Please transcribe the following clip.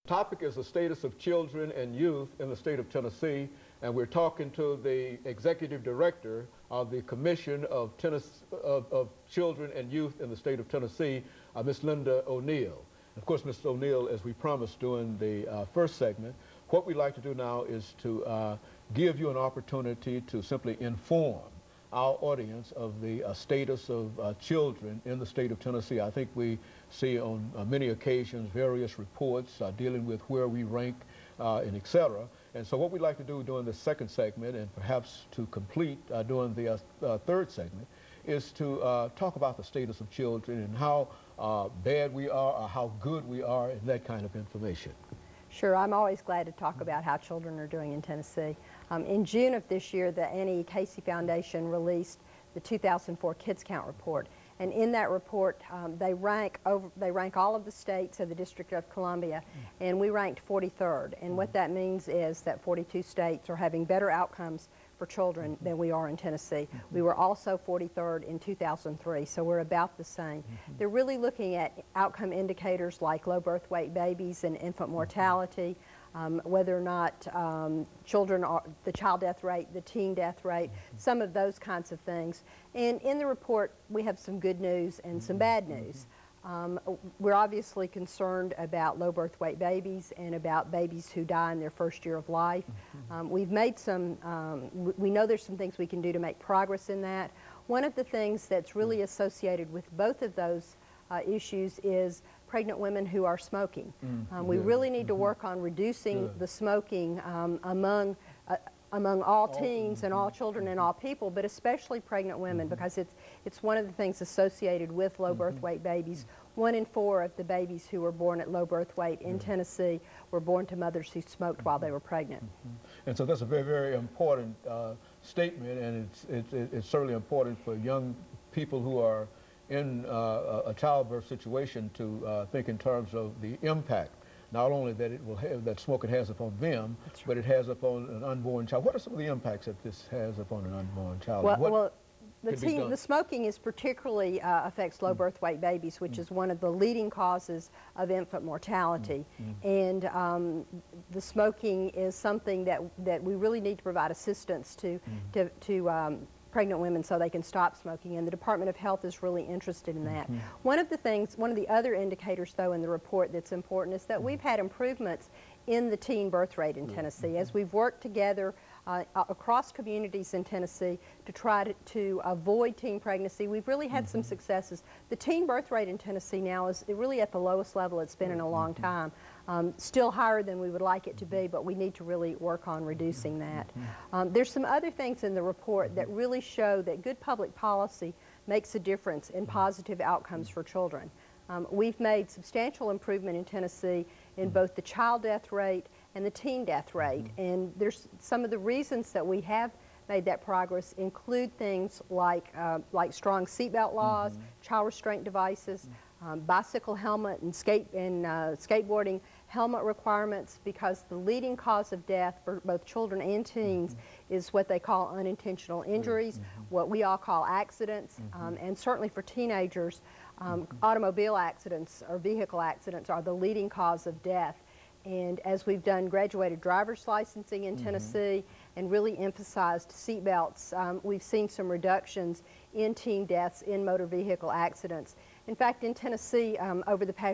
Topic is the status of children and youth in the state of Tennessee, and we're talking to the executive director of the Commission of Children and Youth in the state of Tennessee, Ms. Linda O'Neal. Of course, Ms. O'Neal, as we promised during the first segment, what we'd like to do now is to give you an opportunity to simply inform our audience of the status of children in the state of Tennessee. I think we see on many occasions various reports dealing with where we rank and et cetera. And so what we'd like to do during the second segment, and perhaps to complete during the third segment, is to talk about the status of children and how bad we are or how good we are in that kind of information. Sure, I'm always glad to talk about how children are doing in Tennessee. In June of this year, the Annie Casey Foundation released the 2004 Kids Count report, and in that report, they rank all of the states of the District of Columbia, and we ranked 43rd. And what that means is that 42 states are having better outcomes for children than we are in Tennessee. We were also 43rd in 2003, so we're about the same. They're really looking at outcome indicators like low birth weight babies and infant mortality, whether or not children are, the child death rate, the teen death rate, some of those kinds of things. And in the report, we have some good news and some bad news. We're obviously concerned about low birth weight babies and about babies who die in their first year of life. We've made some, we know there's some things we can do to make progress in that. One of the things that's really associated with both of those issues is pregnant women who are smoking. We really need to work on reducing the smoking among all teens and all children and all people, but especially pregnant women, because it's one of the things associated with low birth weight babies. 1 in 4 of the babies who were born at low birth weight in Tennessee were born to mothers who smoked while they were pregnant. And so that's a very, very important statement, and it's certainly important for young people who are in a childbirth situation to think in terms of the impact, not only that it will have, that smoking has upon them, but it has upon an unborn child. What are some of the impacts that this has upon an unborn child? Well, the smoking is particularly affects low birth weight babies, which is one of the leading causes of infant mortality. And the smoking is something that we really need to provide assistance to pregnant women so they can stop smoking, and the Department of Health is really interested in that. One of the other indicators, though, in the report that's important is that we've had improvements in the teen birth rate in Tennessee as we've worked together across communities in Tennessee to try to avoid teen pregnancy. We've really had some successes. The teen birth rate in Tennessee now is really at the lowest level it's been in a long time. Still higher than we would like it to be, but we need to really work on reducing that. There's some other things in the report that really show that good public policy makes a difference in positive outcomes for children. We've made substantial improvement in Tennessee in both the child death rate and the teen death rate, and there's some of the reasons that we have made that progress include things like strong seatbelt laws, child restraint devices, bicycle helmet and skateboarding helmet requirements, because the leading cause of death for both children and teens is what they call unintentional injuries, what we all call accidents, and certainly for teenagers, automobile accidents or vehicle accidents are the leading cause of death. And as we've done graduated driver's licensing in Tennessee and really emphasized seatbelts, we've seen some reductions in teen deaths in motor vehicle accidents. In fact, in Tennessee, over the past